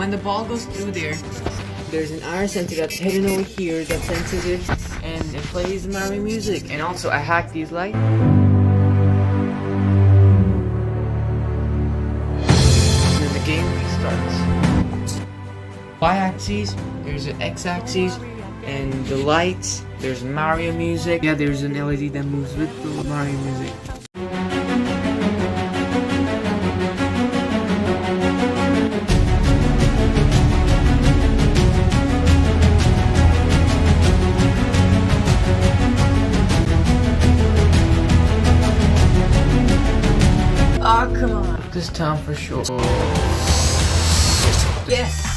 when the ball goes through there, there's an RF sensor that's hidden over here that's sensitive, and it plays Mario music. And also, I hacked these lights. And then the game restarts. Y-axis, there's an X-axis, and the lights, there's Mario music. Yeah, there's an LED that moves with the Mario music. Oh, come on. This time for sure. Yes!